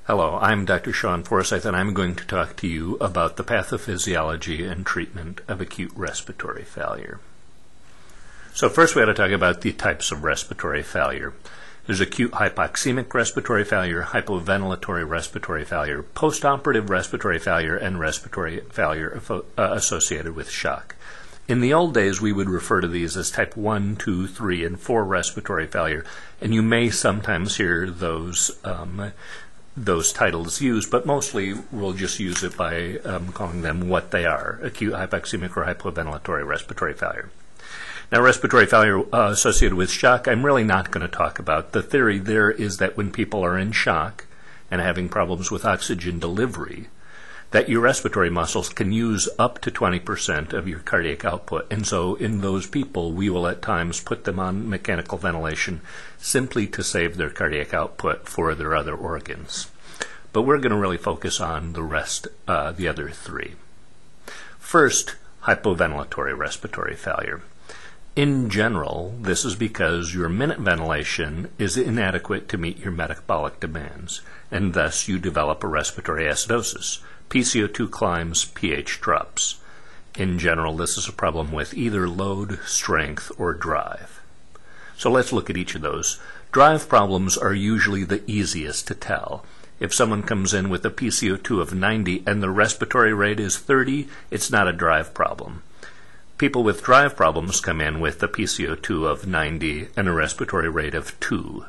Hello, I'm Dr. Sean Forsyth, and I'm going to talk to you about the pathophysiology and treatment of acute respiratory failure. So first we ought to talk about the types of respiratory failure. There's acute hypoxemic respiratory failure, hypoventilatory respiratory failure, post-operative respiratory failure, and respiratory failure associated with shock. In the old days, we would refer to these as type 1, 2, 3, and 4 respiratory failure, and you may sometimes hear those titles used, but mostly we'll just use it by calling them what they are, acute hypoxemic or hypoventilatory respiratory failure. Now, respiratory failure associated with shock, I'm really not going to talk about. The theory there is that when people are in shock and having problems with oxygen delivery, that your respiratory muscles can use up to 20% of your cardiac output. And so in those people, we will at times put them on mechanical ventilation simply to save their cardiac output for their other organs. But we're going to really focus on the rest, the other three. First, hypoventilatory respiratory failure. In general, this is because your minute ventilation is inadequate to meet your metabolic demands, and thus you develop a respiratory acidosis. PCO2 climbs, pH drops. In general, this is a problem with either load, strength, or drive. So let's look at each of those. Drive problems are usually the easiest to tell. If someone comes in with a PCO2 of 90 and the respiratory rate is 30, it's not a drive problem. People with drive problems come in with a PCO2 of 90 and a respiratory rate of 2.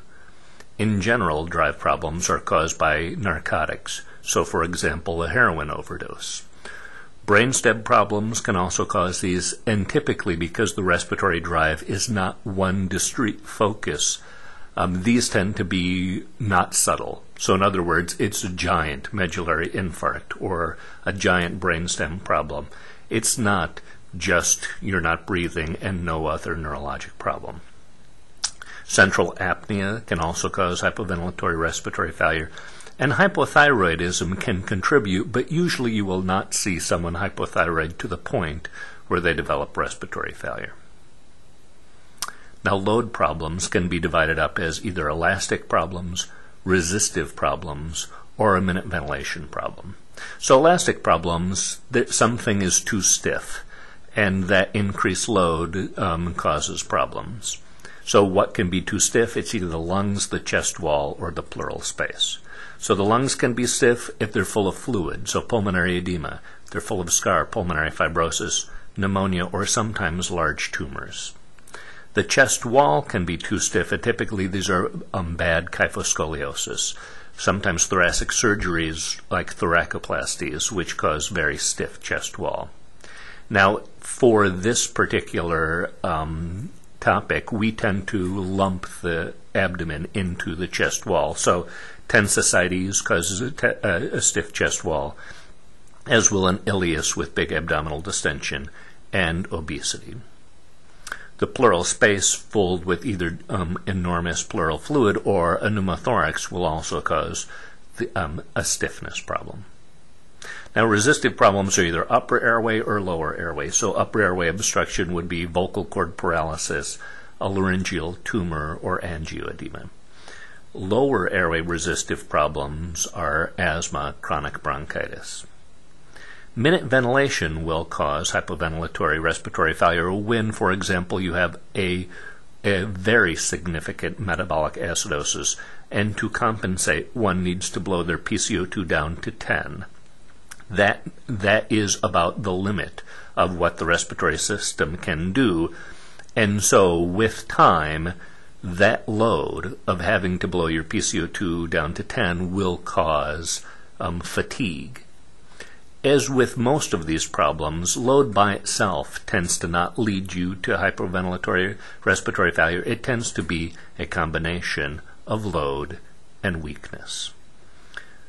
In general, drive problems are caused by narcotics. So, for example, a heroin overdose. Brainstem problems can also cause these, and typically because the respiratory drive is not one discrete focus, these tend to be not subtle. So, in other words, it's a giant medullary infarct or a giant brainstem problem. It's not just you're not breathing and no other neurologic problem. Central apnea can also cause hypoventilatory respiratory failure. And hypothyroidism can contribute, but usually you will not see someone hypothyroid to the point where they develop respiratory failure. Now, load problems can be divided up as either elastic problems, resistive problems, or a minute ventilation problem. So elastic problems, something is too stiff, and that increased load causes problems. So what can be too stiff? It's either the lungs, the chest wall, or the pleural space. So the lungs can be stiff if they're full of fluid, so pulmonary edema. If they're full of scar, pulmonary fibrosis, pneumonia, or sometimes large tumors. The chest wall can be too stiff, and typically these are bad kyphoscoliosis. Sometimes thoracic surgeries like thoracoplasties, which cause very stiff chest wall. Now, for this particular topic, we tend to lump the abdomen into the chest wall. So tensitis causes a stiff chest wall, as will an ileus with big abdominal distension and obesity. The pleural space filled with either enormous pleural fluid or a pneumothorax will also cause a stiffness problem. Now, resistive problems are either upper airway or lower airway. So upper airway obstruction would be vocal cord paralysis, a laryngeal tumor, or angioedema. Lower airway resistive problems are asthma, chronic bronchitis. Minute ventilation will cause hypoventilatory respiratory failure when, for example, you have a very significant metabolic acidosis, and to compensate, one needs to blow their PCO2 down to 10. That is about the limit of what the respiratory system can do, and so with time, that load of having to blow your PCO2 down to 10 will cause fatigue. As with most of these problems, load by itself tends to not lead you to hyperventilatory respiratory failure. It tends to be a combination of load and weakness.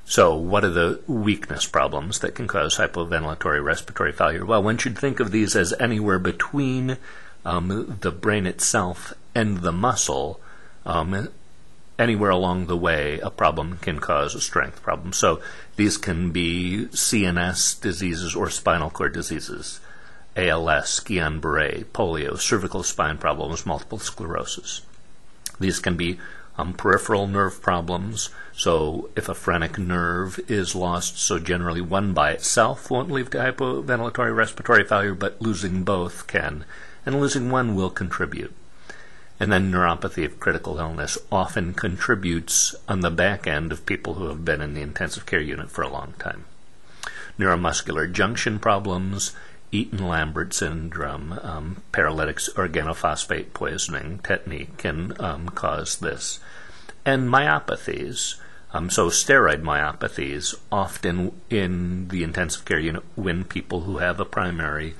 So what are the weakness problems that can cause hypoventilatory respiratory failure? Well, one should think of these as anywhere between the brain itself and the muscle. Anywhere along the way, a problem can cause a strength problem. So these can be CNS diseases or spinal cord diseases, ALS, Guillain-Barré, polio, cervical spine problems, multiple sclerosis. These can be Peripheral nerve problems, so if a phrenic nerve is lost, so generally one by itself won't lead to hypoventilatory respiratory failure, but losing both can, and losing one will contribute. And then neuropathy of critical illness often contributes on the back end of people who have been in the intensive care unit for a long time. Neuromuscular junction problems, Eaton-Lambert syndrome, paralytic organophosphate poisoning technique can cause this. And myopathies, so steroid myopathies, often in the intensive care unit when people who have a primary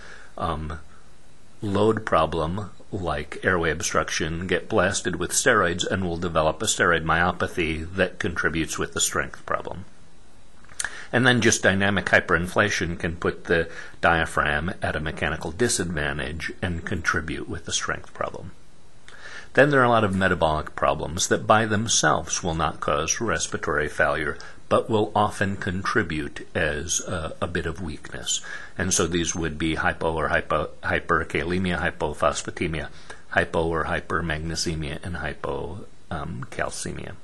load problem like airway obstruction get blasted with steroids and will develop a steroid myopathy that contributes with the strength problem. And then just dynamic hyperinflation can put the diaphragm at a mechanical disadvantage and contribute with the strength problem. Then there are a lot of metabolic problems that by themselves will not cause respiratory failure, but will often contribute as a bit of weakness. And so these would be hypo or hyperkalemia, hypophosphatemia, hypo or hypermagnesemia, and hypocalcemia.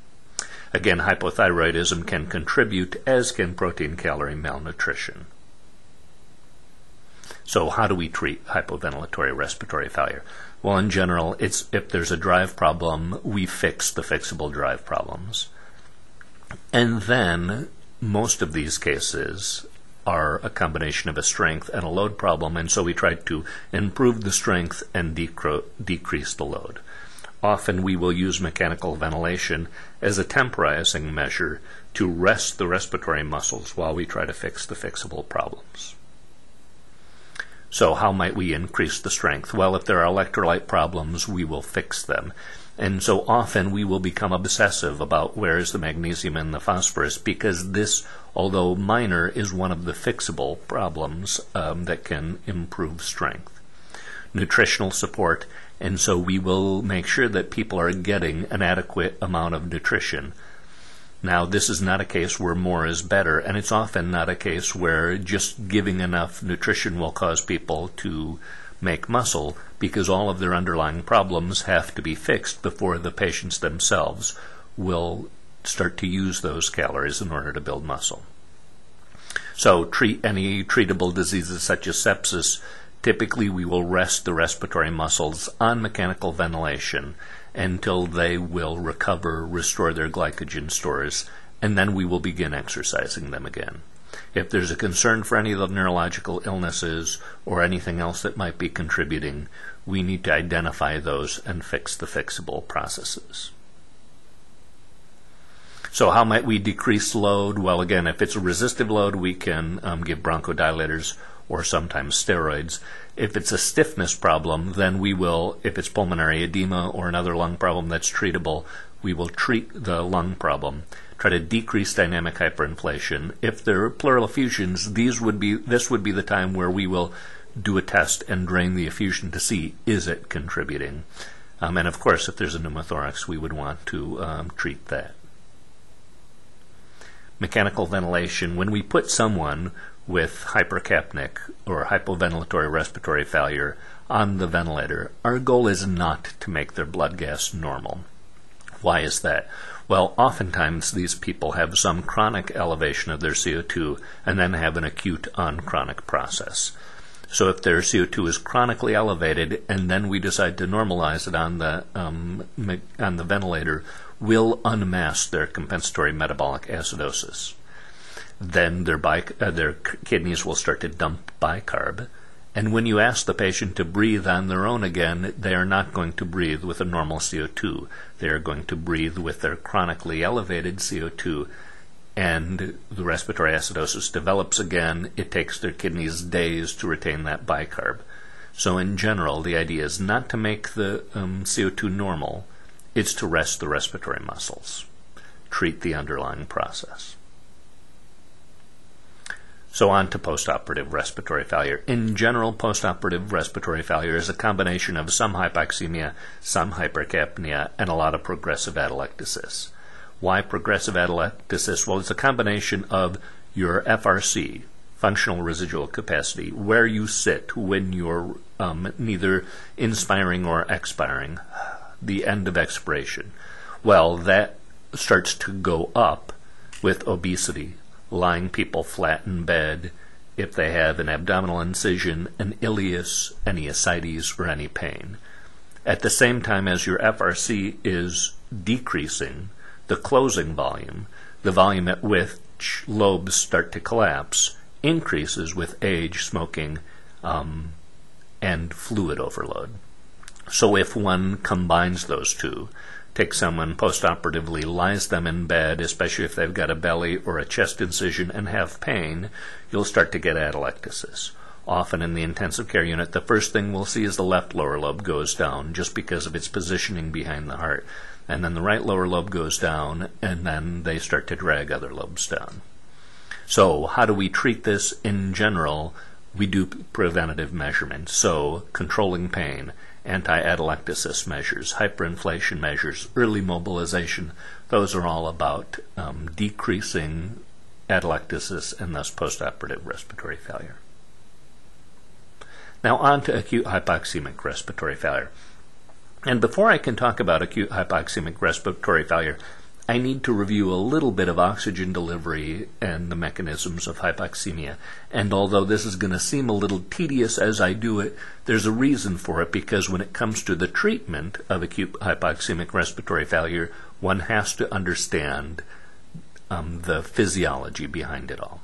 Again, hypothyroidism can contribute, as can protein-calorie malnutrition. So how do we treat hypoventilatory respiratory failure? Well, in general, if there's a drive problem, we fix the fixable drive problems. And then most of these cases are a combination of a strength and a load problem, and so we try to improve the strength and decrease the load. Often we will use mechanical ventilation as a temporizing measure to rest the respiratory muscles while we try to fix the fixable problems. So how might we increase the strength? Well, if there are electrolyte problems, we will fix them. And so often we will become obsessive about where is the magnesium and the phosphorus, because this, although minor, is one of the fixable problems that can improve strength. Nutritional support, and so we will make sure that people are getting an adequate amount of nutrition. Now, this is not a case where more is better, and it's often not a case where just giving enough nutrition will cause people to make muscle, because all of their underlying problems have to be fixed before the patients themselves will start to use those calories in order to build muscle. So treat any treatable diseases such as sepsis. Typically, we will rest the respiratory muscles on mechanical ventilation until they will recover, restore their glycogen stores, and then we will begin exercising them again. If there's a concern for any of the neurological illnesses or anything else that might be contributing, we need to identify those and fix the fixable processes. So how might we decrease load? Well, again, if it's a resistive load, we can give bronchodilators or sometimes steroids. If it's a stiffness problem, then we will, if it's pulmonary edema or another lung problem that's treatable, we will treat the lung problem, try to decrease dynamic hyperinflation. If there are pleural effusions, this would be the time where we will do a test and drain the effusion to see, is it contributing? And of course, if there's a pneumothorax, we would want to treat that. Mechanical ventilation, when we put someone with hypercapnic or hypoventilatory respiratory failure on the ventilator, our goal is not to make their blood gas normal. Why is that? Well, oftentimes these people have some chronic elevation of their CO2 and then have an acute on chronic process. So if their CO2 is chronically elevated and then we decide to normalize it on the ventilator, we'll unmask their compensatory metabolic acidosis. Then their kidneys will start to dump bicarb. And when you ask the patient to breathe on their own again, they are not going to breathe with a normal CO2. They are going to breathe with their chronically elevated CO2, and the respiratory acidosis develops again. It takes their kidneys days to retain that bicarb. So in general, the idea is not to make the CO2 normal, it's to rest the respiratory muscles, treat the underlying process. So on to post-operative respiratory failure. In general, post-operative respiratory failure is a combination of some hypoxemia, some hypercapnia, and a lot of progressive atelectasis. Why progressive atelectasis? Well, it's a combination of your FRC, functional residual capacity, where you sit when you're neither inspiring or expiring, the end of expiration. Well, that starts to go up with obesity, lying people flat in bed, if they have an abdominal incision, an ileus, any ascites, or any pain. At the same time as your FRC is decreasing, the closing volume, the volume at which lobes start to collapse, increases with age, smoking, and fluid overload. So if one combines those two, takes someone post-operatively, lies them in bed, especially if they've got a belly or a chest incision and have pain, you'll start to get atelectasis. Often in the intensive care unit, the first thing we'll see is the left lower lobe goes down just because of its positioning behind the heart. And then the right lower lobe goes down, and then they start to drag other lobes down. So how do we treat this in general? We do preventative measurements, so controlling pain, anti-atelectasis measures, hyperinflation measures, early mobilization. Those are all about decreasing atelectasis and thus postoperative respiratory failure. Now on to acute hypoxemic respiratory failure. And before I can talk about acute hypoxemic respiratory failure, I need to review a little bit of oxygen delivery and the mechanisms of hypoxemia. And although this is going to seem a little tedious as I do it, there's a reason for it, because when it comes to the treatment of acute hypoxemic respiratory failure, one has to understand the physiology behind it all.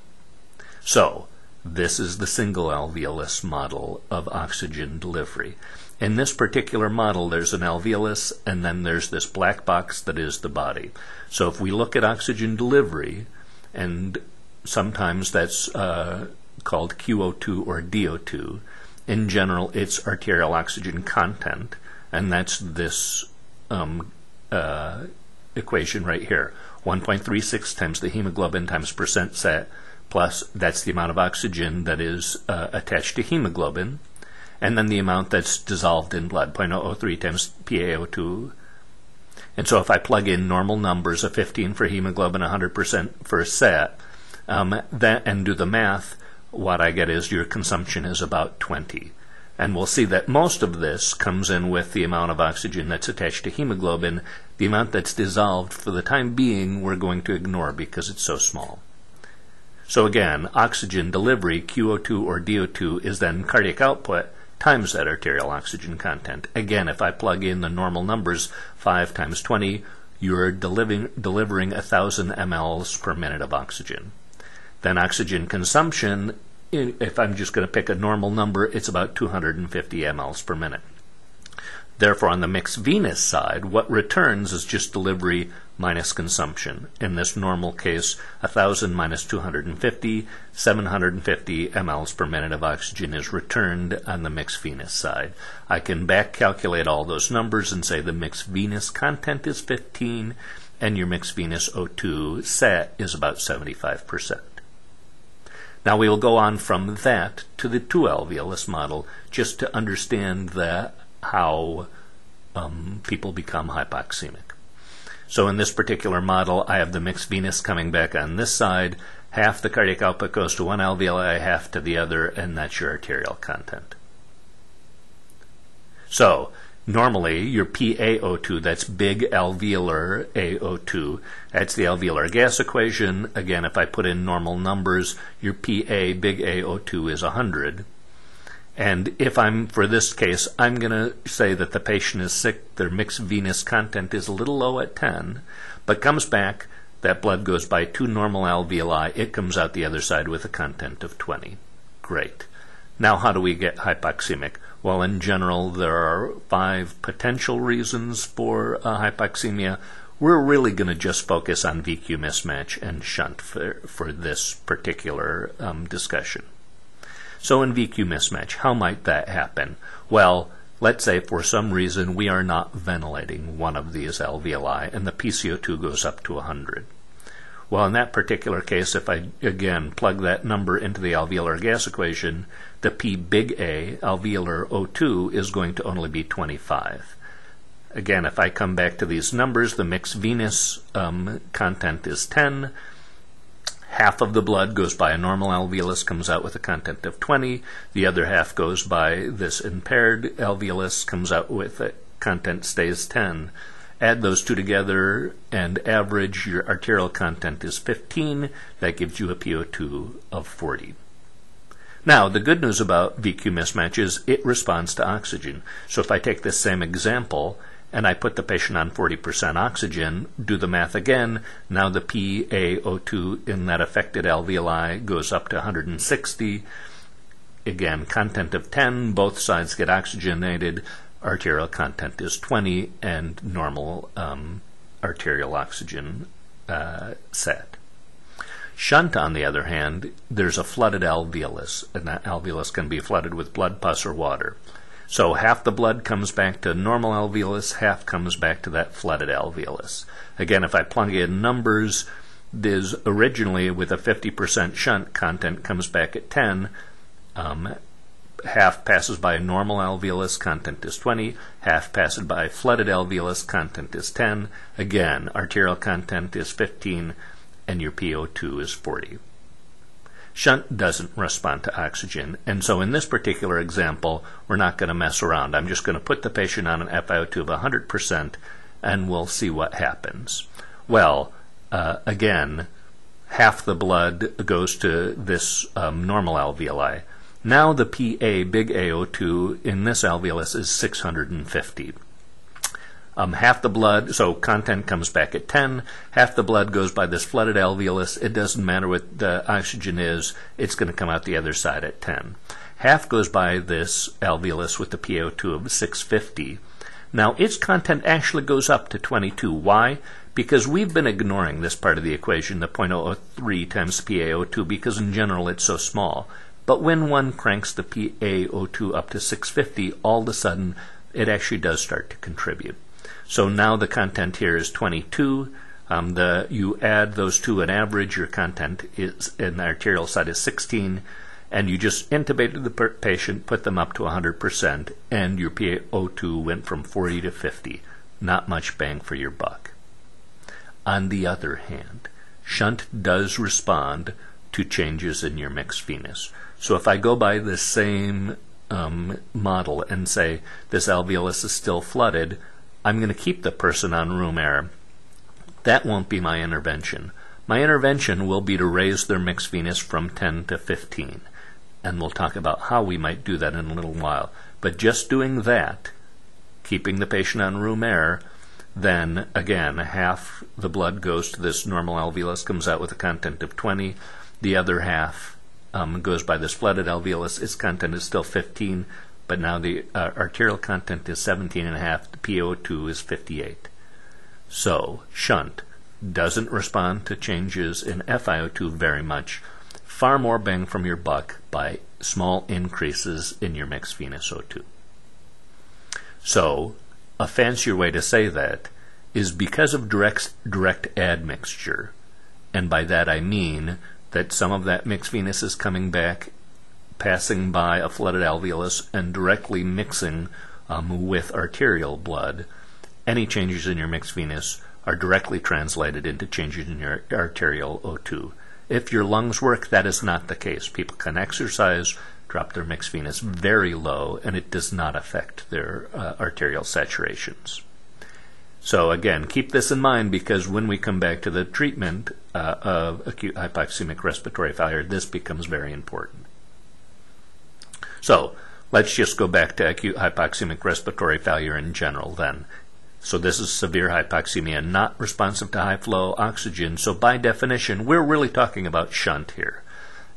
So, this is the single alveolus model of oxygen delivery. In this particular model, there's an alveolus, and then there's this black box that is the body. So if we look at oxygen delivery, and sometimes that's called QO2 or DO2, in general it's arterial oxygen content, and that's this equation right here, 1.36 times the hemoglobin times percent sat, plus that's the amount of oxygen that is attached to hemoglobin, and then the amount that's dissolved in blood, 0.003 times PaO2. And so if I plug in normal numbers of 15 for hemoglobin, 100% for sat, and do the math, what I get is your consumption is about 20. And we'll see that most of this comes in with the amount of oxygen that's attached to hemoglobin. The amount that's dissolved, for the time being, we're going to ignore because it's so small. So again, oxygen delivery, QO2 or DO2, is then cardiac output times that arterial oxygen content. Again, if I plug in the normal numbers, 5 times 20, you're delivering 1,000 mLs per minute of oxygen. Then oxygen consumption, if I'm just going to pick a normal number, it's about 250 mLs per minute. Therefore, on the mixed venous side, what returns is just delivery minus consumption. In this normal case, 1,000 minus 250, 750 mLs per minute of oxygen is returned on the mixed venous side. I can back calculate all those numbers and say the mixed venous content is 15, and your mixed venous O2 sat is about 75%. Now we will go on from that to the two alveolus model, just to understand how people become hypoxemic. So in this particular model, I have the mixed venous coming back on this side. Half the cardiac output goes to one alveoli, half to the other, and that's your arterial content. So normally your PaO2, that's big alveolar AO2, that's the alveolar gas equation. Again, if I put in normal numbers, your PA, big AO2, is 100. And if for this case, I'm going to say that the patient is sick, their mixed venous content is a little low at 10, but comes back, that blood goes by 2 normal alveoli, it comes out the other side with a content of 20. Great. Now how do we get hypoxemic? Well, in general, there are 5 potential reasons for hypoxemia. We're really going to just focus on VQ mismatch and shunt for this particular discussion. So in VQ mismatch, how might that happen? Well, let's say for some reason we are not ventilating one of these alveoli and the PCO2 goes up to 100. Well, in that particular case, if I again plug that number into the alveolar gas equation, the P big A, alveolar O2, is going to only be 25. Again, if I come back to these numbers, the mixed venous content is 10. Half of the blood goes by a normal alveolus, comes out with a content of 20. The other half goes by this impaired alveolus, comes out with a content stays 10. Add those two together and average, your arterial content is 15. That gives you a PO2 of 40. Now, the good news about VQ mismatch is it responds to oxygen. So if I take this same example and I put the patient on 40% oxygen, do the math again, now the PaO2 in that affected alveoli goes up to 160. Again, content of 10, both sides get oxygenated, arterial content is 20, and normal arterial oxygen set. Shunt, on the other hand, there's a flooded alveolus, and that alveolus can be flooded with blood, pus, or water. So half the blood comes back to normal alveolus, half comes back to that flooded alveolus. Again, if I plug in numbers, there's originally with a 50% shunt, content comes back at 10. Half passes by normal alveolus, content is 20. Half passes by flooded alveolus, content is 10. Again, arterial content is 15, and your PO2 is 40. Shunt doesn't respond to oxygen, and so in this particular example, we're not going to mess around. I'm just going to put the patient on an FiO2 of 100%, and we'll see what happens. Well, again, half the blood goes to this normal alveoli. Now the PA, big AO2, in this alveolus is 650. Half the blood, so content comes back at 10, half the blood goes by this flooded alveolus. It doesn't matter what the oxygen is, it's going to come out the other side at 10. Half goes by this alveolus with the PO2 of 650. Now its content actually goes up to 22. Why? Because we've been ignoring this part of the equation, the 0.003 times PaO2, because in general it's so small. But when one cranks the PaO2 up to 650, all of a sudden it actually does start to contribute. So now the content here is 22. You add those two and average, your content is in the arterial side is 16, and you just intubated the patient, put them up to 100%, and your PaO2 went from 40 to 50. Not much bang for your buck. On the other hand, shunt does respond to changes in your mixed venous. So if I go by the same model and say this alveolus is still flooded, I'm going to keep the person on room air. That won't be my intervention. My intervention will be to raise their mixed venous from 10 to 15. And we'll talk about how we might do that in a little while. But just doing that, keeping the patient on room air, then again, half the blood goes to this normal alveolus, comes out with a content of 20. The other half goes by this flooded alveolus. Its content is still 15. But now the arterial content is 17.5, the PO2 is 58. So, shunt doesn't respond to changes in FiO2 very much. Far more bang from your buck by small increases in your mixed venous O2. So, a fancier way to say that is because of direct admixture, and by that I mean that some of that mixed venous is coming back, passing by a flooded alveolus and directly mixing with arterial blood, any changes in your mixed venous are directly translated into changes in your arterial O2. If your lungs work, that is not the case. People can exercise, drop their mixed venous very low, and it does not affect their arterial saturations. So again, keep this in mind, because when we come back to the treatment of acute hypoxemic respiratory failure, this becomes very important. So let's just go back to acute hypoxemic respiratory failure in general then. So this is severe hypoxemia, not responsive to high flow oxygen. So by definition, we're really talking about shunt here.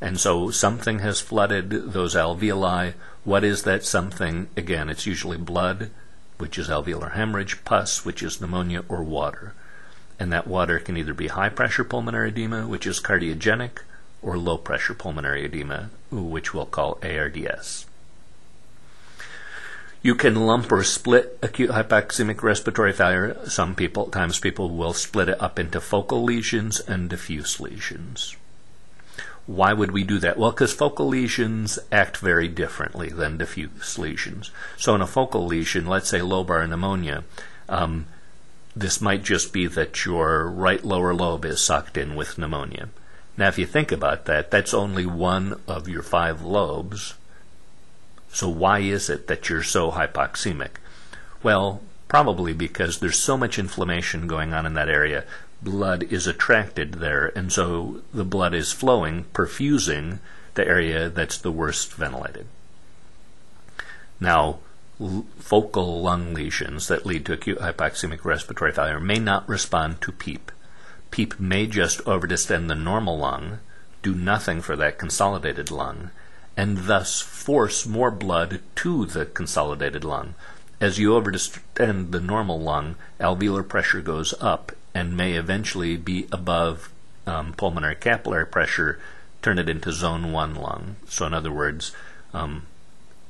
And so something has flooded those alveoli. What is that something? Again, it's usually blood, which is alveolar hemorrhage, pus, which is pneumonia, or water. And that water can either be high pressure pulmonary edema, which is cardiogenic, or low pressure pulmonary edema, which we'll call ARDS. You can lump or split acute hypoxemic respiratory failure. Sometimes people will split it up into focal lesions and diffuse lesions. Why would we do that? Well, because focal lesions act very differently than diffuse lesions. So in a focal lesion, let's say lobar pneumonia, this might just be that your right lower lobe is sucked in with pneumonia. Now, if you think about that, that's only one of your 5 lobes. So why is it that you're so hypoxemic? Well, probably because there's so much inflammation going on in that area. Blood is attracted there, and so the blood is flowing, perfusing the area that's the worst ventilated. Now, focal lung lesions that lead to acute hypoxemic respiratory failure may not respond to PEEP. PEEP may just overdistend the normal lung, do nothing for that consolidated lung, and thus force more blood to the consolidated lung. As you overdistend the normal lung, alveolar pressure goes up and may eventually be above pulmonary capillary pressure, turn it into zone 1 lung. So in other words,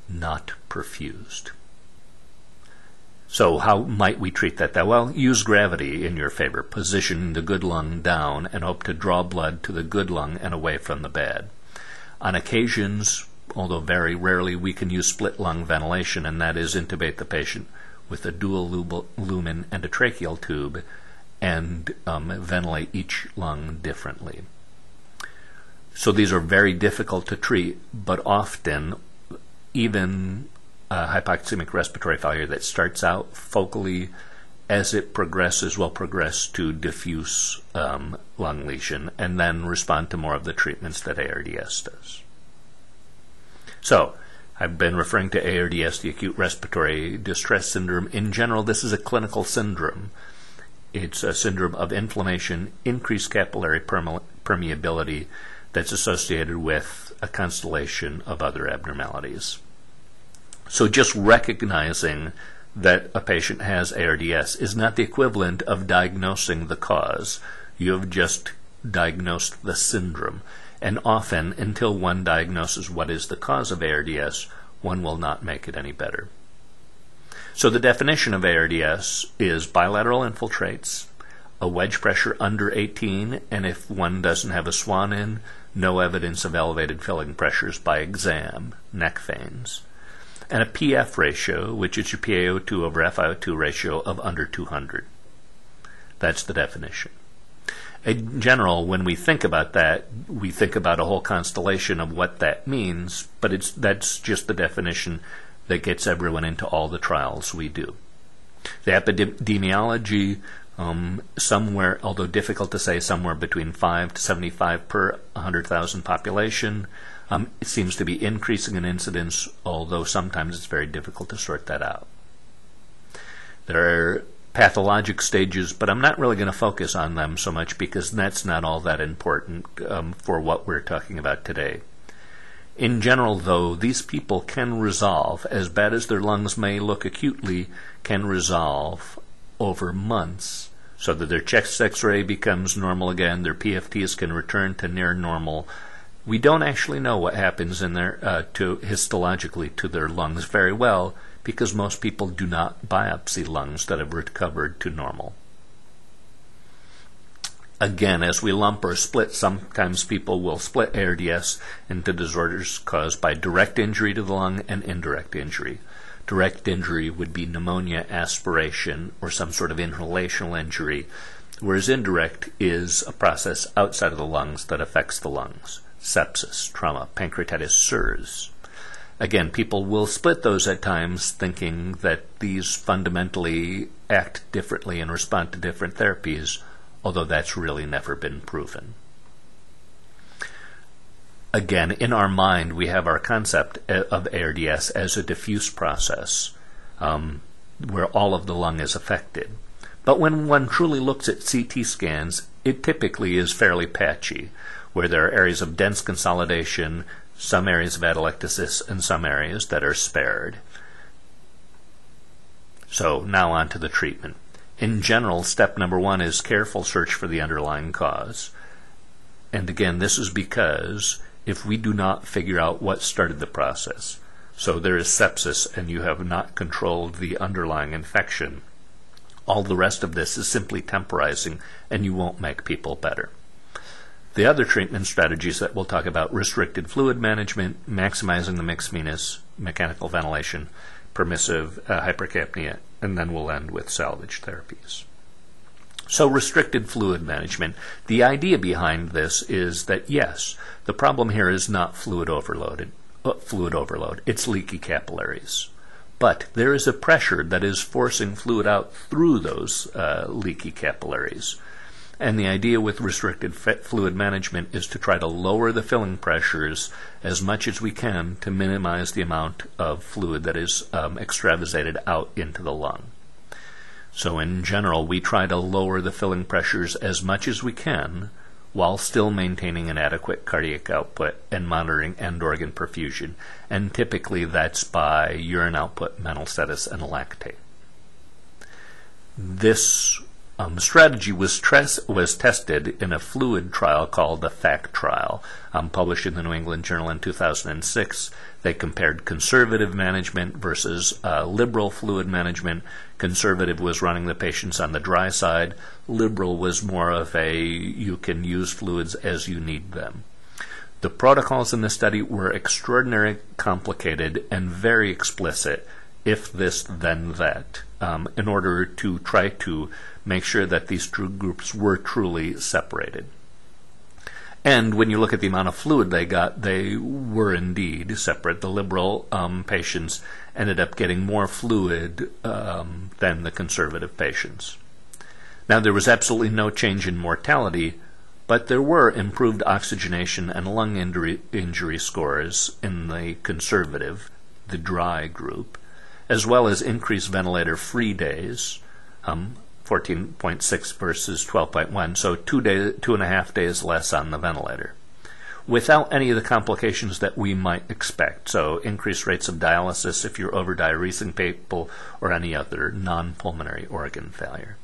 not perfused. So how might we treat that? Well, use gravity in your favor. Position the good lung down and hope to draw blood to the good lung and away from the bad. On occasions, although very rarely, we can use split lung ventilation, and that is intubate the patient with a dual lumen and a tracheal tube and ventilate each lung differently. So these are very difficult to treat, but often even hypoxemic respiratory failure that starts out focally, as it progresses, will progress to diffuse lung lesion and then respond to more of the treatments that ARDS does. So, I've been referring to ARDS, the acute respiratory distress syndrome. In general, this is a clinical syndrome. It's a syndrome of inflammation, increased capillary permeability that's associated with a constellation of other abnormalities. So just recognizing that a patient has ARDS is not the equivalent of diagnosing the cause. You have just diagnosed the syndrome. And often, until one diagnoses what is the cause of ARDS, one will not make it any better. So the definition of ARDS is bilateral infiltrates, a wedge pressure under 18, and if one doesn't have a swan in, no evidence of elevated filling pressures by exam, neck veins, and a PF ratio, which is your PaO2 over FiO2 ratio of under 200. That's the definition. In general, when we think about that, we think about a whole constellation of what that means, but that's just the definition that gets everyone into all the trials we do. The epidemiology, somewhere, although difficult to say, somewhere between 5 to 75 per 100,000 population. It seems to be increasing in incidence, although sometimes it's very difficult to sort that out. There are pathologic stages, but I'm not really going to focus on them so much because that's not all that important for what we're talking about today. In general, though, these people can resolve, as bad as their lungs may look acutely, can resolve over months so that their chest X-ray becomes normal again, their PFTs can return to near normal. We don't actually know what happens in their histologically to their lungs very well because most people do not biopsy lungs that have recovered to normal. Again, as we lump or split, sometimes people will split ARDS into disorders caused by direct injury to the lung and indirect injury. Direct injury would be pneumonia, aspiration, or some sort of inhalational injury, whereas indirect is a process outside of the lungs that affects the lungs. Sepsis, trauma, pancreatitis, SIRS. Again, people will split those at times, thinking that these fundamentally act differently and respond to different therapies, although that's really never been proven. Again, in our mind, we have our concept of ARDS as a diffuse process where all of the lung is affected. But when one truly looks at CT scans, it typically is fairly patchy, where there are areas of dense consolidation, some areas of atelectasis, and some areas that are spared. So now on to the treatment. In general, step number 1 is careful search for the underlying cause. And again, this is because if we do not figure out what started the process, so there is sepsis and you have not controlled the underlying infection, all the rest of this is simply temporizing and you won't make people better. The other treatment strategies that we'll talk about: restricted fluid management, maximizing the mixed venous, mechanical ventilation, permissive hypercapnia, and then we'll end with salvage therapies. So restricted fluid management. The idea behind this is that, yes, the problem here is not fluid overload. It's leaky capillaries. but there is a pressure that is forcing fluid out through those leaky capillaries. And the idea with restricted fluid management is to try to lower the filling pressures as much as we can to minimize the amount of fluid that is extravasated out into the lung. So in general, we try to lower the filling pressures as much as we can while still maintaining an adequate cardiac output and monitoring end organ perfusion. And typically that's by urine output, mental status, and lactate. This strategy was tested in a fluid trial called the FACTT Trial, published in the New England Journal in 2006. They compared conservative management versus liberal fluid management. Conservative was running the patients on the dry side. Liberal was more of a you can use fluids as you need them. The protocols in the study were extraordinarily complicated and very explicit, if this, then that, in order to try to make sure that these two groups were truly separated. And when you look at the amount of fluid they got, they were indeed separate. The liberal patients ended up getting more fluid than the conservative patients. Now, there was absolutely no change in mortality, but there were improved oxygenation and lung injury scores in the conservative, the dry group, as well as increased ventilator-free days, 14.6 versus 12.1, so 2.5 days less on the ventilator, without any of the complications that we might expect, so increased rates of dialysis if you're over-diuresing people or any other non-pulmonary organ failure.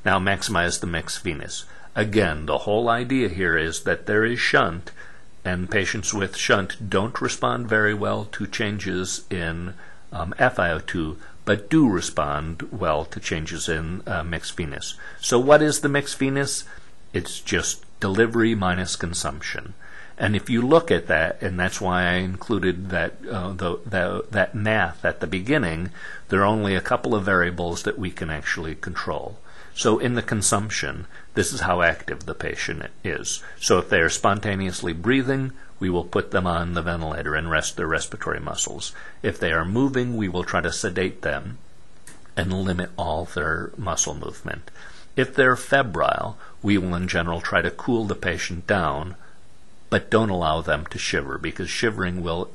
Now, maximize the mixed venous. Again, the whole idea here is that there is shunt, and patients with shunt don't respond very well to changes in FiO2, but do respond well to changes in mixed venous. So what is the mixed venous? It's just delivery minus consumption. And if you look at that, and that's why I included that that math at the beginning, there are only a couple of variables that we can actually control. So in the consumption, this is how active the patient is. So if they are spontaneously breathing, we will put them on the ventilator and rest their respiratory muscles. If they are moving, we will try to sedate them and limit all their muscle movement. If they're febrile, we will in general try to cool the patient down, but don't allow them to shiver, because shivering will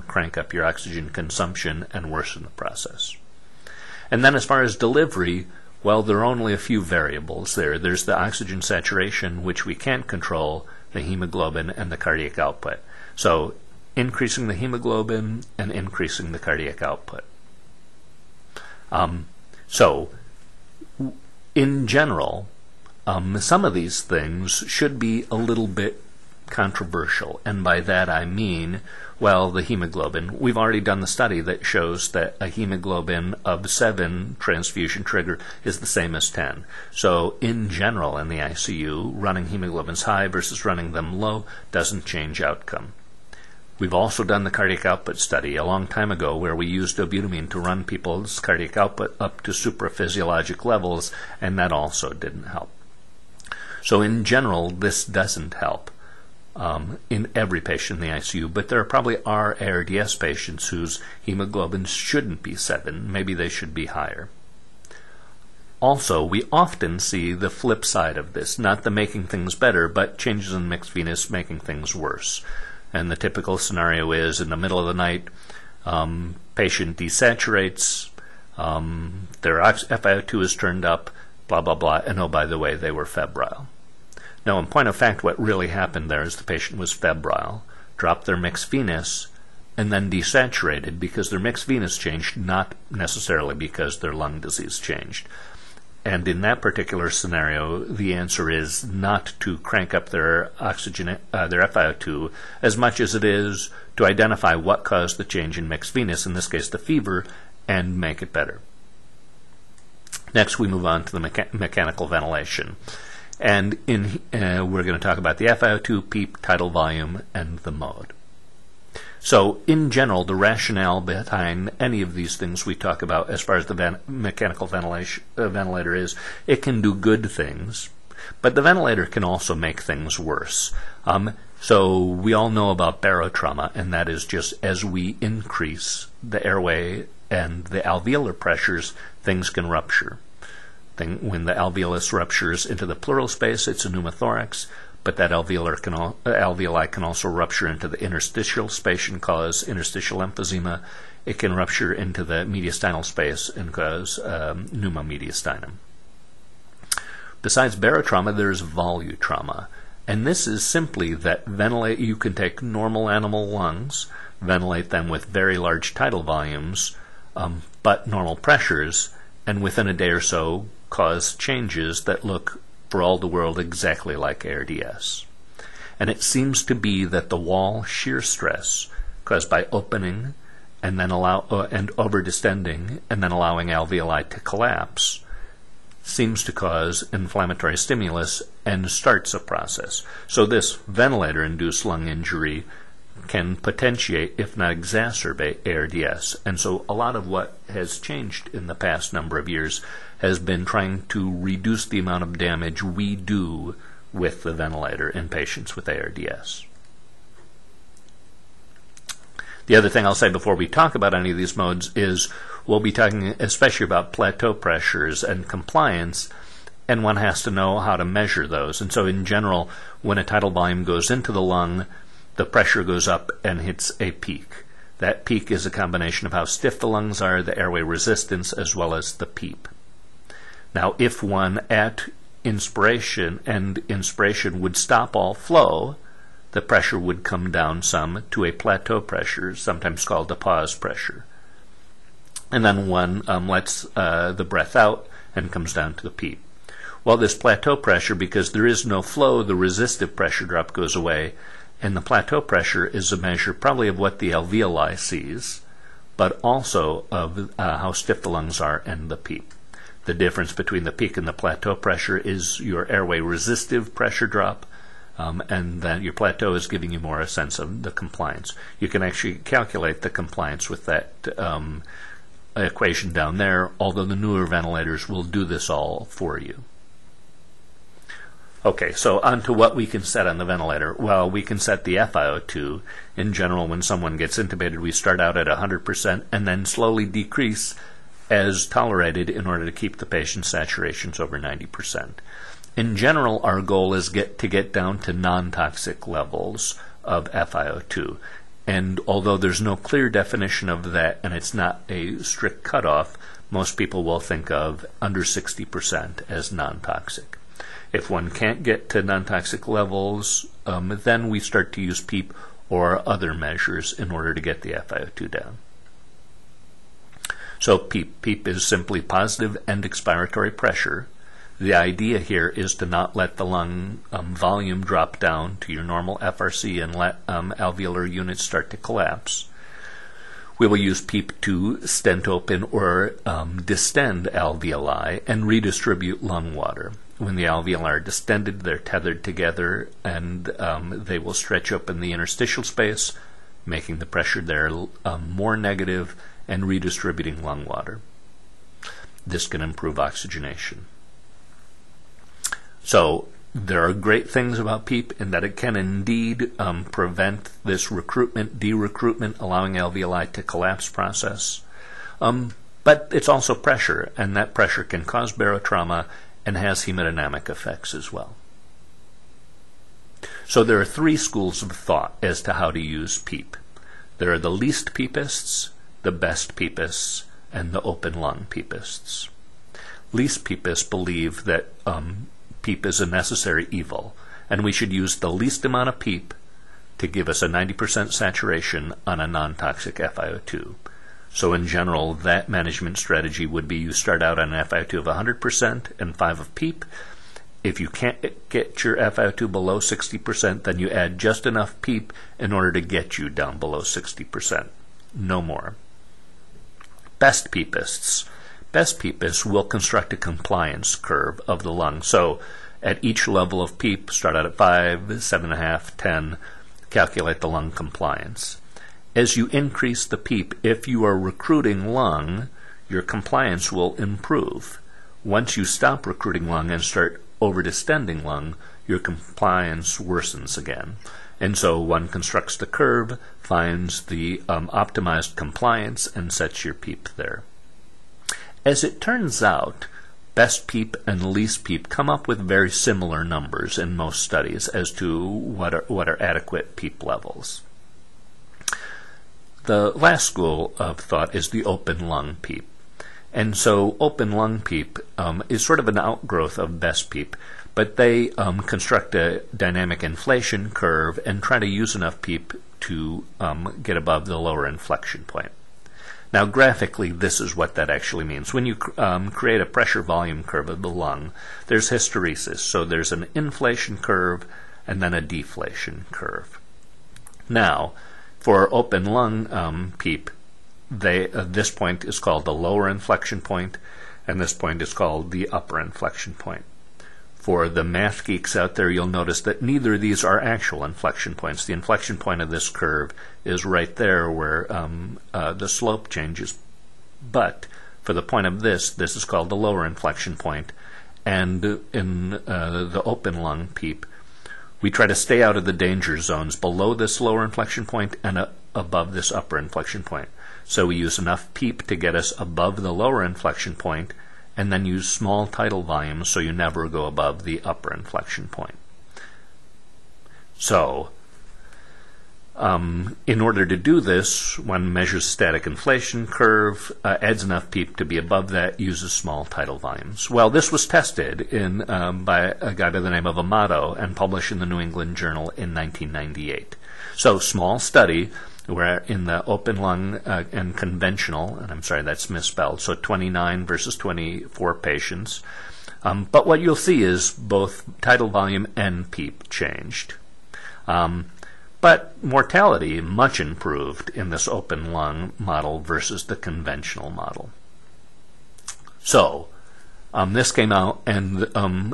crank up your oxygen consumption and worsen the process. And then as far as delivery, well, there are only a few variables there. There's the oxygen saturation, which we can't control, the hemoglobin, and the cardiac output. So increasing the hemoglobin and increasing the cardiac output. So in general, some of these things should be a little bit controversial, and by that I mean, well, the hemoglobin. We've already done the study that shows that a hemoglobin of 7 transfusion trigger is the same as 10. So in general in the ICU, running hemoglobins high versus running them low doesn't change outcome. We've also done the cardiac output study a long time ago where we used dobutamine to run people's cardiac output up to supraphysiologic levels, and that also didn't help. So in general, this doesn't help in every patient in the ICU, but there probably are ARDS patients whose hemoglobins shouldn't be 7. Maybe they should be higher. Also, we often see the flip side of this, not the making things better, but changes in mixed venous making things worse. And the typical scenario is in the middle of the night, patient desaturates, their FiO2 is turned up, blah, blah, blah, and oh, by the way, they were febrile. Now, in point of fact, what really happened there is the patient was febrile, dropped their mixed venous, and then desaturated because their mixed venous changed, not necessarily because their lung disease changed. And in that particular scenario, the answer is not to crank up their oxygen, their FiO2, as much as it is to identify what caused the change in mixed venous, in this case the fever, and make it better. Next, we move on to the mechanical ventilation. And we're going to talk about the FiO2, PEEP, tidal volume, and the mode. So, in general, the rationale behind any of these things we talk about as far as the mechanical ventilator is, it can do good things. But the ventilator can also make things worse. So we all know about barotrauma, and that is just as we increase the airway and the alveolar pressures, things can rupture. When the alveolus ruptures into the pleural space, it's a pneumothorax, but that alveoli can also rupture into the interstitial space and cause interstitial emphysema. It can rupture into the mediastinal space and cause pneumomediastinum. Besides barotrauma, there's volutrauma. And this is simply that you can take normal animal lungs, ventilate them with very large tidal volumes, but normal pressures, and within a day or so cause changes that look, for all the world, exactly like ARDS. And it seems to be that the wall shear stress caused by opening and then and over-distending and then allowing alveoli to collapse seems to cause inflammatory stimulus and starts a process. So this ventilator-induced lung injury can potentiate, if not exacerbate, ARDS. And so a lot of what has changed in the past number of years has been trying to reduce the amount of damage we do with the ventilator in patients with ARDS. The other thing I'll say before we talk about any of these modes is we'll be talking especially about plateau pressures and compliance, and one has to know how to measure those. And so in general, when a tidal volume goes into the lung, the pressure goes up and hits a peak. That peak is a combination of how stiff the lungs are, the airway resistance, as well as the PEEP. Now, if one at inspiration would stop all flow, the pressure would come down some to a plateau pressure, sometimes called a pause pressure. And then one lets the breath out and comes down to the PEEP. Well, this plateau pressure, because there is no flow, the resistive pressure drop goes away, and the plateau pressure is a measure probably of what the alveoli sees, but also of how stiff the lungs are and the PEEP. The difference between the peak and the plateau pressure is your airway resistive pressure drop, and then your plateau is giving you more a sense of the compliance. You can actually calculate the compliance with that equation down there, although the newer ventilators will do this all for you. Okay, so on to what we can set on the ventilator. Well, we can set the FiO2. In general, when someone gets intubated, we start out at 100% and then slowly decrease as tolerated in order to keep the patient's saturations over 90%. In general, our goal is to get down to non-toxic levels of FiO2. And although there's no clear definition of that and it's not a strict cutoff, most people will think of under 60% as non-toxic. If one can't get to non-toxic levels, then we start to use PEEP or other measures in order to get the FiO2 down. So PEEP is simply positive end expiratory pressure. The idea here is to not let the lung volume drop down to your normal FRC and let alveolar units start to collapse. We will use PEEP to stent open or distend alveoli and redistribute lung water. When the alveoli are distended, they're tethered together and they will stretch open the interstitial space, making the pressure there more negative and redistributing lung water. This can improve oxygenation. So there are great things about PEEP in that it can indeed prevent this de-recruitment, allowing alveoli to collapse process. But it's also pressure, and that pressure can cause barotrauma and has hemodynamic effects as well. So there are three schools of thought as to how to use PEEP. There are the least PEEPists, the best PEEPists, and the open lung PEEPists. Least PEEPists believe that PEEP is a necessary evil, and we should use the least amount of PEEP to give us a 90% saturation on a non-toxic FiO2. So in general, that management strategy would be you start out on an FiO2 of 100% and 5 of PEEP. If you can't get your FiO2 below 60%, then you add just enough PEEP in order to get you down below 60%. No more. Best PEEPists. Best PEEPists will construct a compliance curve of the lung. So at each level of PEEP, start out at 5, 7.5, 10, calculate the lung compliance. As you increase the PEEP, if you are recruiting lung, your compliance will improve. Once you stop recruiting lung and start overdistending lung, your compliance worsens again. And so one constructs the curve, finds the optimized compliance, and sets your PEEP there. As it turns out, best PEEP and least PEEP come up with very similar numbers in most studies as to what are adequate PEEP levels. The last school of thought is the open lung PEEP. And so open lung PEEP is sort of an outgrowth of best PEEP, but they construct a dynamic inflation curve and try to use enough PEEP to get above the lower inflection point. Now, graphically, this is what that actually means. When you create a pressure volume curve of the lung, there's hysteresis. So there's an inflation curve and then a deflation curve. Now, for open lung PEEP, this point is called the lower inflection point, and this point is called the upper inflection point. For the math geeks out there, you'll notice that neither of these are actual inflection points. The inflection point of this curve is right there where the slope changes. But for the point of this is called the lower inflection point. And in the open lung PEEP, we try to stay out of the danger zones below this lower inflection point and above this upper inflection point. So we use enough PEEP to get us above the lower inflection point, and then use small tidal volumes so you never go above the upper inflection point. So, in order to do this, one measures static inflation curve, adds enough PEEP to be above that, uses small tidal volumes. Well, this was tested by a guy by the name of Amato and published in the New England Journal in 1998. So, small study, where in the open lung and conventional, and I'm sorry, that's misspelled, so 29 versus 24 patients. But what you'll see is both tidal volume and PEEP changed. But mortality much improved in this open lung model versus the conventional model. So, this came out, and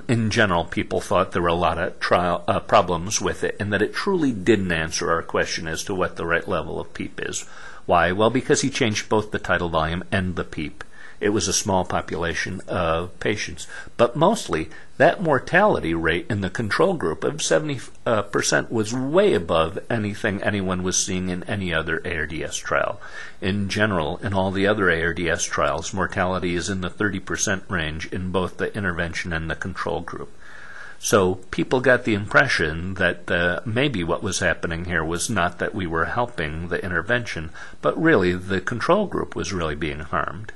in general, people thought there were a lot of problems with it, and that it truly didn't answer our question as to what the right level of PEEP is. Why? Well, because he changed both the tidal volume and the PEEP. It was a small population of patients. But mostly, that mortality rate in the control group of 70% was way above anything anyone was seeing in any other ARDS trial. In general, in all the other ARDS trials, mortality is in the 30% range in both the intervention and the control group. So people got the impression that maybe what was happening here was not that we were helping the intervention, but really the control group was really being harmed.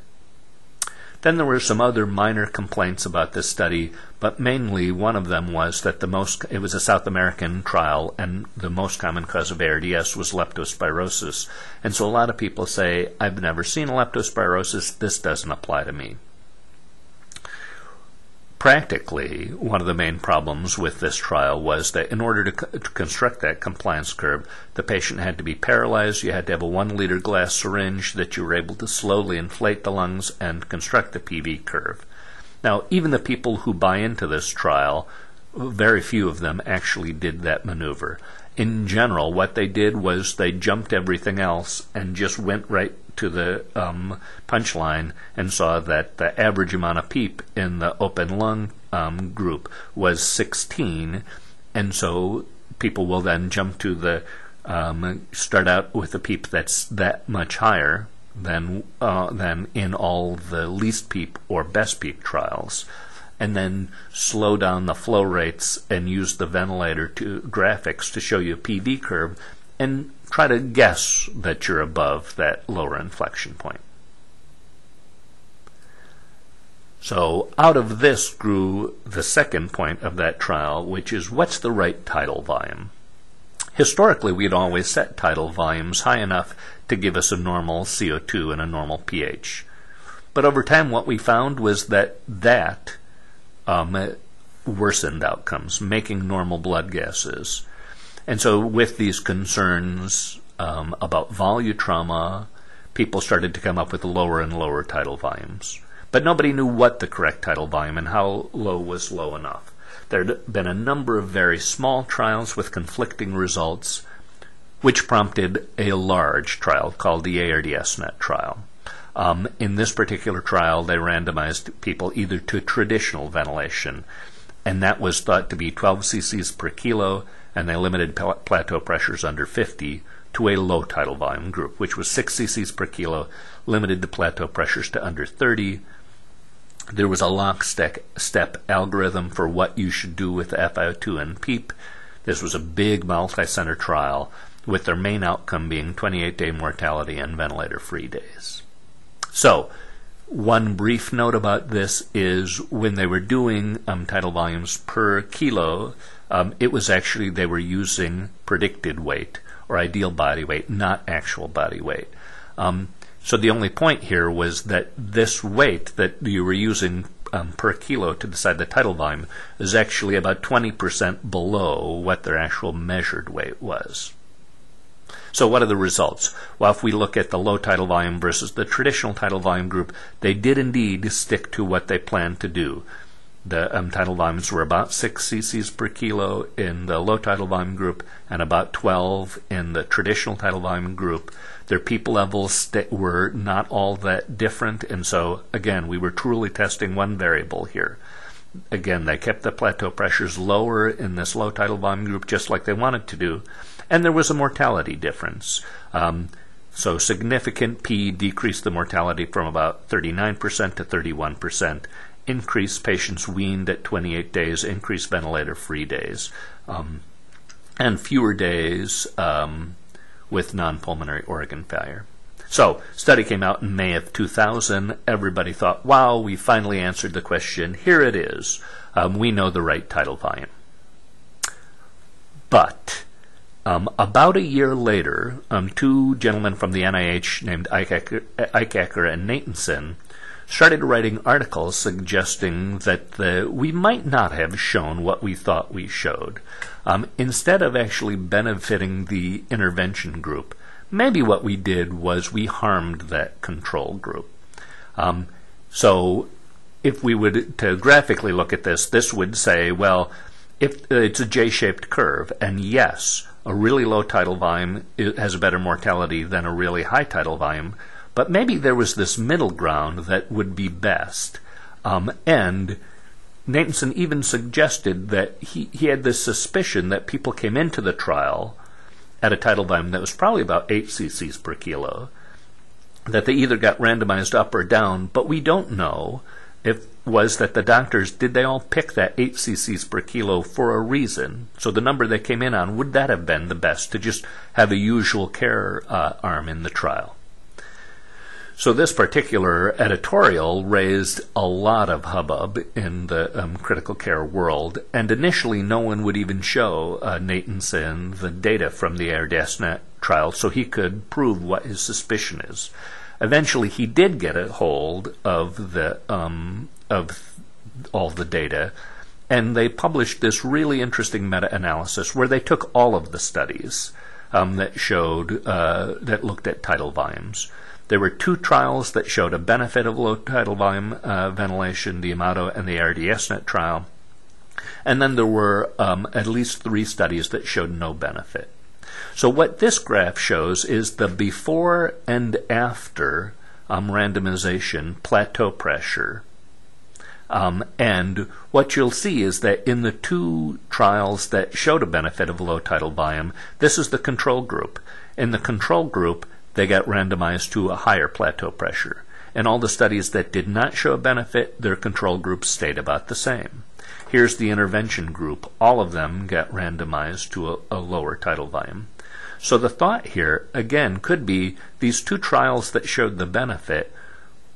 Then there were some other minor complaints about this study, but mainly one of them was that it was a South American trial, and the most common cause of ARDS was leptospirosis. And so a lot of people say, I've never seen leptospirosis, this doesn't apply to me. Practically, one of the main problems with this trial was that in order to construct that compliance curve, the patient had to be paralyzed, you had to have a 1-liter glass syringe that you were able to slowly inflate the lungs and construct the PV curve. Now, even the people who buy into this trial, very few of them actually did that maneuver. In general, what they did was they jumped everything else and just went right to the punchline and saw that the average amount of PEEP in the open lung group was 16, and so people will then jump to the start out with a PEEP that's that much higher than in all the least PEEP or best PEEP trials, and then slow down the flow rates and use the ventilator graphics to show you a PV curve and try to guess that you're above that lower inflection point. So out of this grew the second point of that trial, which is what's the right tidal volume? Historically, we'd always set tidal volumes high enough to give us a normal CO2 and a normal pH. But over time, what we found was that worsened outcomes, making normal blood gases. And so with these concerns about volutrauma, people started to come up with lower and lower tidal volumes. But nobody knew what the correct tidal volume and how low was low enough. There had been a number of very small trials with conflicting results, which prompted a large trial called the ARDSNet Trial. In this particular trial, they randomized people either to traditional ventilation, and that was thought to be 12 cc's per kilo, and they limited plateau pressures under 50 to a low tidal volume group, which was 6 cc's per kilo, limited the plateau pressures to under 30. There was a lockstep algorithm for what you should do with FiO2 and PEEP. This was a big multi-center trial, with their main outcome being 28-day mortality and ventilator-free days. So, one brief note about this is when they were doing tidal volumes per kilo, it was actually they were using predicted weight or ideal body weight, not actual body weight. So the only point here was that this weight that you were using per kilo to decide the tidal volume is actually about 20% below what their actual measured weight was. So what are the results? Well, if we look at the low tidal volume versus the traditional tidal volume group, they did indeed stick to what they planned to do. The tidal volumes were about 6 cc's per kilo in the low tidal volume group and about 12 in the traditional tidal volume group. Their PEEP levels were not all that different, and so, again, we were truly testing one variable here. Again, they kept the plateau pressures lower in this low tidal volume group just like they wanted to do, and there was a mortality difference. So significant P decreased the mortality from about 39% to 31%, increased patients weaned at 28 days, increased ventilator-free days, and fewer days with non-pulmonary organ failure. So, study came out in May of 2000. Everybody thought, wow, we finally answered the question. Here it is. We know the right tidal volume. But about a year later, two gentlemen from the NIH named Eichacker and Natanson started writing articles suggesting that we might not have shown what we thought we showed. Instead of actually benefiting the intervention group, maybe what we did was we harmed that control group. So if we would to graphically look at this, this would say, well, if it's a J-shaped curve, and yes, a really low tidal volume has a better mortality than a really high tidal volume, but maybe there was this middle ground that would be best. And Natanson even suggested that he had this suspicion that people came into the trial at a tidal volume that was probably about 8 cc's per kilo, that they either got randomized up or down, but we don't know if was that the doctors, did they all pick that 8 cc's per kilo for a reason? So the number they came in on, would that have been the best to just have a usual care arm in the trial? So this particular editorial raised a lot of hubbub in the critical care world, and initially no one would even show Natanson the data from the ARDSNet trial so he could prove what his suspicion is. Eventually he did get a hold of the of all the data, and they published this really interesting meta-analysis where they took all of the studies that showed that looked at tidal volumes. There were 2 trials that showed a benefit of low tidal volume ventilation, the Amato and the ARDSNet trial. And then there were at least 3 studies that showed no benefit. So what this graph shows is the before and after randomization plateau pressure. And what you'll see is that in the 2 trials that showed a benefit of low tidal volume, this is the control group. In the control group, they got randomized to a higher plateau pressure. In all the studies that did not show a benefit, their control groups stayed about the same. Here's the intervention group. All of them got randomized to a lower tidal volume. So the thought here, again, could be these 2 trials that showed the benefit,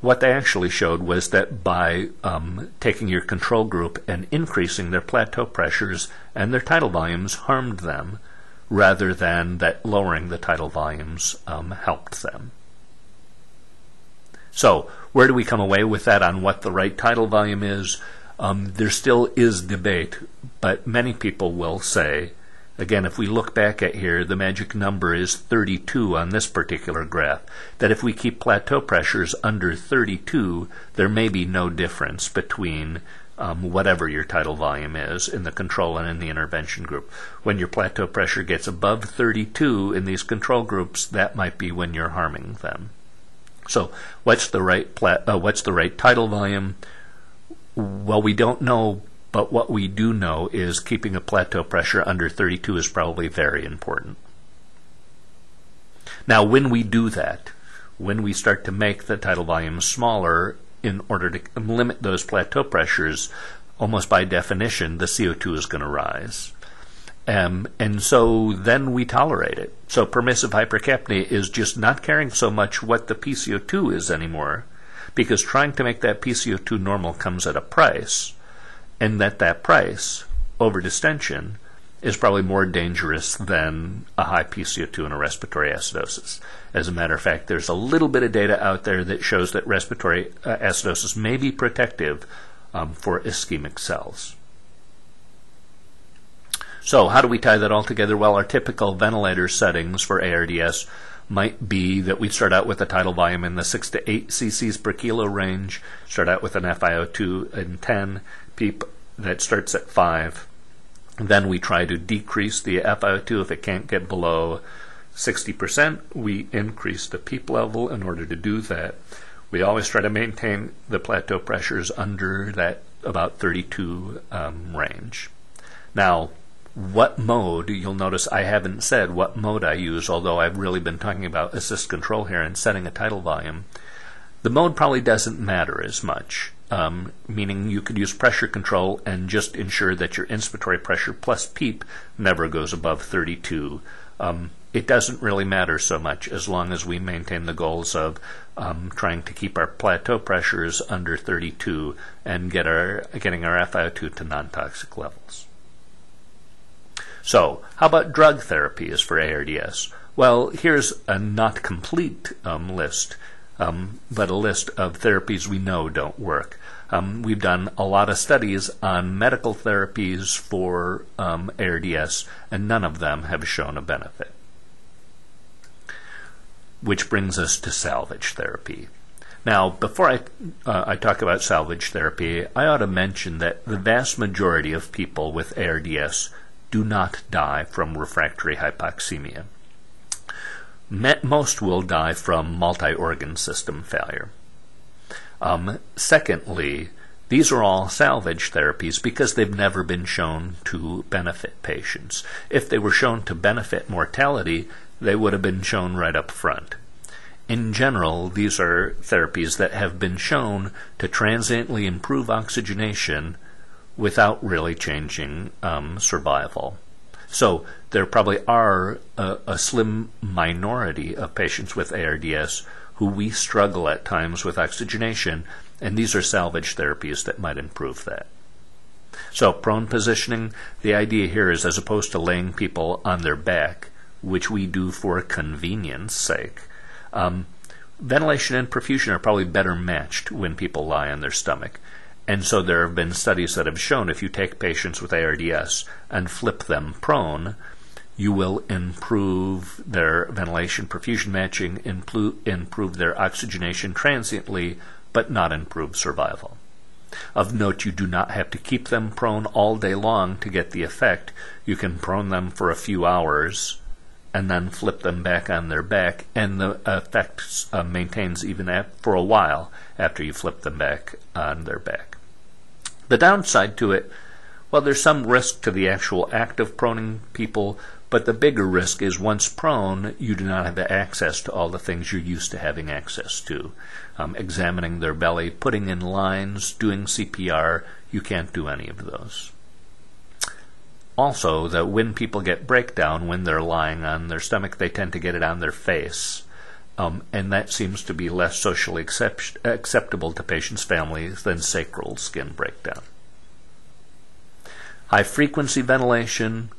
what they actually showed was that by taking your control group and increasing their plateau pressures and their tidal volumes harmed them, rather than that lowering the tidal volumes helped them. So where do we come away with that on what the right tidal volume is? There still is debate, but many people will say, again, if we look back at here, the magic number is 32 on this particular graph, that if we keep plateau pressures under 32, there may be no difference between whatever your tidal volume is in the control and in the intervention group. When your plateau pressure gets above 32 in these control groups, that might be when you're harming them. So what's the right tidal volume? Well, we don't know But what we do know is keeping a plateau pressure under 32 is probably very important. Now, when we do that, when we start to make the tidal volume smaller in order to limit those plateau pressures, almost by definition, the CO2 is going to rise. And so then we tolerate it. So permissive hypercapnia is just not caring so much what the PCO2 is anymore, because trying to make that PCO2 normal comes at a price, and that price, over distension, is probably more dangerous than a high PCO2 in a respiratory acidosis. As a matter of fact, there's a little bit of data out there that shows that respiratory acidosis may be protective for ischemic cells. So how do we tie that all together? Well, our typical ventilator settings for ARDS might be that we start out with a tidal volume in the 6 to 8 cc's per kilo range, start out with an FiO2 in 10, PEEP that starts at 5. Then we try to decrease the FiO2 if it can't get below 60%. We increase the PEEP level in order to do that. We always try to maintain the plateau pressures under that about 32 range. Now, what mode, you'll notice I haven't said what mode I use, although I've really been talking about assist control here and setting a tidal volume. The mode probably doesn't matter as much, meaning you could use pressure control and just ensure that your inspiratory pressure plus PEEP never goes above 32. It doesn't really matter so much as long as we maintain the goals of trying to keep our plateau pressures under 32 and getting our FiO2 to non-toxic levels. So, how about drug therapies for ARDS? Well, here's a not complete list, but a list of therapies we know don't work. We've done a lot of studies on medical therapies for ARDS, and none of them have shown a benefit. Which brings us to salvage therapy. Now, before I talk about salvage therapy, I ought to mention that the vast majority of people with ARDS do not die from refractory hypoxemia. Most will die from multi-organ system failure. Secondly, these are all salvage therapies because they've never been shown to benefit patients. If they were shown to benefit mortality, they would have been shown right up front. In general, these are therapies that have been shown to transiently improve oxygenation without really changing survival. So there probably are a slim minority of patients with ARDS who we struggle at times with oxygenation, and these are salvage therapies that might improve that. So prone positioning, the idea here is as opposed to laying people on their back, which we do for convenience sake, ventilation and perfusion are probably better matched when people lie on their stomach. And so there have been studies that have shown if you take patients with ARDS and flip them prone, you will improve their ventilation perfusion matching, improve their oxygenation transiently, but not improve survival. Of note, you do not have to keep them prone all day long to get the effect. You can prone them for a few hours and then flip them back on their back, and the effect maintains even for a while after you flip them back on their back. The downside to it, well, there's some risk to the actual act of proning people, but the bigger risk is once prone, you do not have access to all the things you're used to having access to. Examining their belly, putting in lines, doing CPR, you can't do any of those. Also, that when people get breakdown when they're lying on their stomach, they tend to get it on their face. And that seems to be less socially acceptable to patients' families than sacral skin breakdown. High-frequency ventilation,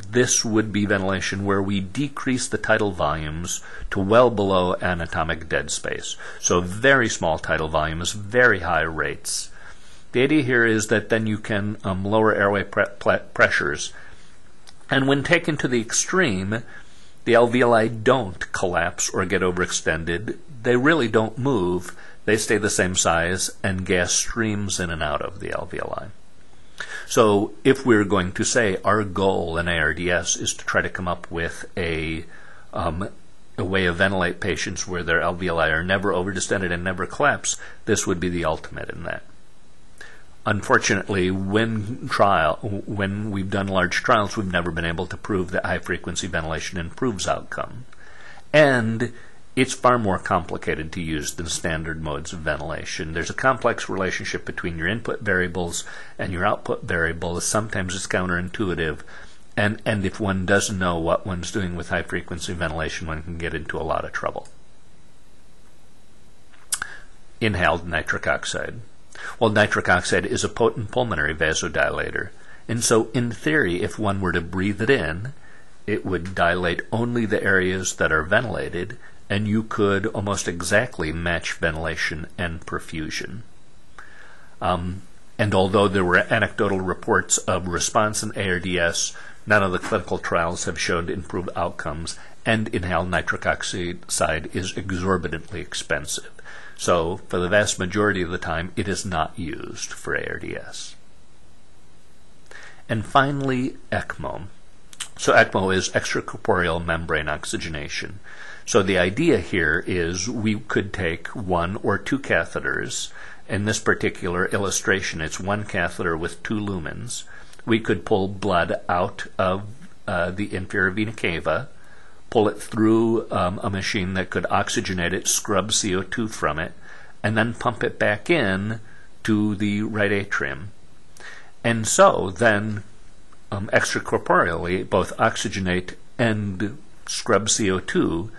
this would be ventilation where we decrease the tidal volumes to well below anatomic dead space. So very small tidal volumes, very high rates. The idea here is that then you can lower airway pressures. And when taken to the extreme, the alveoli don't collapse or get overextended. They really don't move. They stay the same size, and gas streams in and out of the alveoli. So if we're going to say our goal in ARDS is to try to come up with a way of ventilate patients where their alveoli are never overdistended and never collapse, this would be the ultimate in that. Unfortunately, when we've done large trials, we've never been able to prove that high-frequency ventilation improves outcome. And it's far more complicated to use than standard modes of ventilation. There's a complex relationship between your input variables and your output variables. Sometimes it's counterintuitive. And if one doesn't know what one's doing with high-frequency ventilation, one can get into a lot of trouble. Inhaled nitric oxide. Well, nitric oxide is a potent pulmonary vasodilator. And so, in theory, if one were to breathe it in, it would dilate only the areas that are ventilated, and you could almost exactly match ventilation and perfusion. And although there were anecdotal reports of response in ARDS, none of the clinical trials have shown improved outcomes, and inhaled nitric oxide is exorbitantly expensive. So, for the vast majority of the time, it is not used for ARDS. And finally, ECMO. So ECMO is extracorporeal membrane oxygenation. So the idea here is we could take one or two catheters. In this particular illustration, it's one catheter with 2 lumens. We could pull blood out of the inferior vena cava, pull it through a machine that could oxygenate it, scrub CO2 from it, and then pump it back in to the right atrium. And so then extracorporeally both oxygenate and scrub CO2,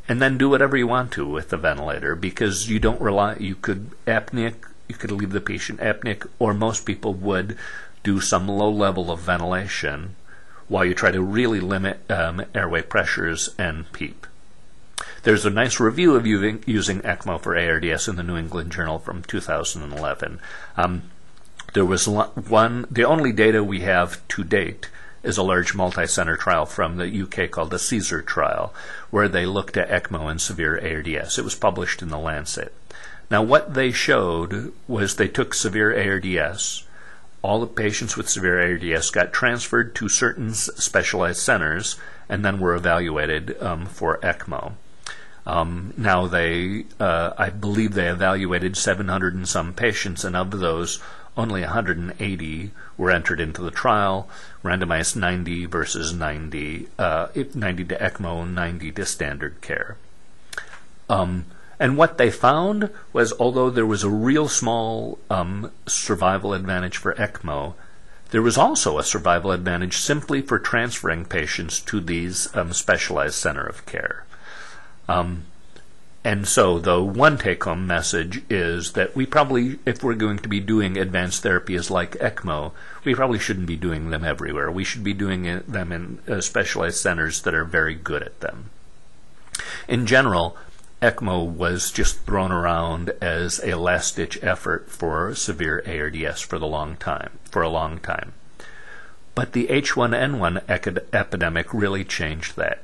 and then do whatever you want to with the ventilator, because you don't rely, you could apneic, you could leave the patient apneic, or most people would do some low level of ventilation while you try to really limit airway pressures and PEEP. There's a nice review of using ECMO for ARDS in the New England Journal from 2011. There was the only data we have to date is a large multi-center trial from the UK called the CAESAR trial, where they looked at ECMO in severe ARDS. It was published in The Lancet. Now, what they showed was they took severe ARDS. All the patients with severe ARDS got transferred to certain specialized centers and then were evaluated for ECMO. Now, I believe they evaluated 700 and some patients, and of those, only 180 were entered into the trial, randomized 90 versus 90, 90 to ECMO, 90 to standard care. And what they found was, although there was a real small survival advantage for ECMO, there was also a survival advantage simply for transferring patients to these specialized center of care. And so the one take-home message is that we probably, if we're going to be doing advanced therapies like ECMO, we probably shouldn't be doing them everywhere. We should be doing them in specialized centers that are very good at them. In general, ECMO was just thrown around as a last-ditch effort for severe ARDS for a long time. But the H1N1 epidemic really changed that.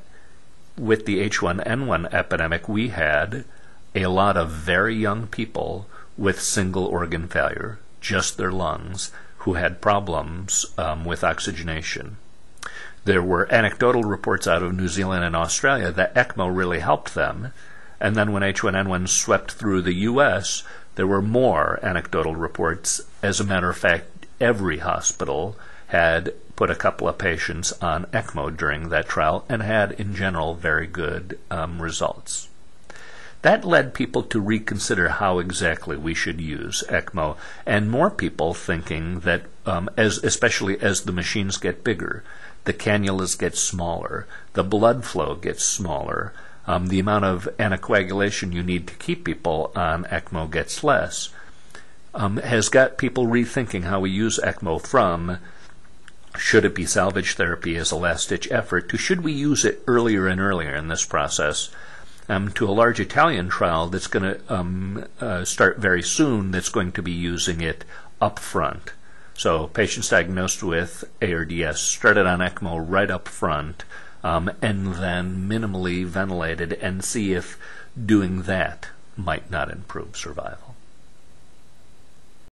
With the H1N1 epidemic, we had a lot of very young people with single organ failure, just their lungs, who had problems with oxygenation. There were anecdotal reports out of New Zealand and Australia that ECMO really helped them, and then when H1N1 swept through the U.S., there were more anecdotal reports. As a matter of fact, every hospital had put a couple of patients on ECMO during that trial and had, in general, very good results. That led people to reconsider how exactly we should use ECMO, and more people thinking that, especially as the machines get bigger, the cannulas get smaller, the blood flow gets smaller, the amount of anticoagulation you need to keep people on ECMO gets less, has got people rethinking how we use ECMO from should it be salvage therapy as a last-ditch effort to should we use it earlier and earlier in this process, to a large Italian trial that's going to start very soon that's going to be using it up front. So patients diagnosed with ARDS started on ECMO right up front, and then minimally ventilated, and see if doing that might not improve survival.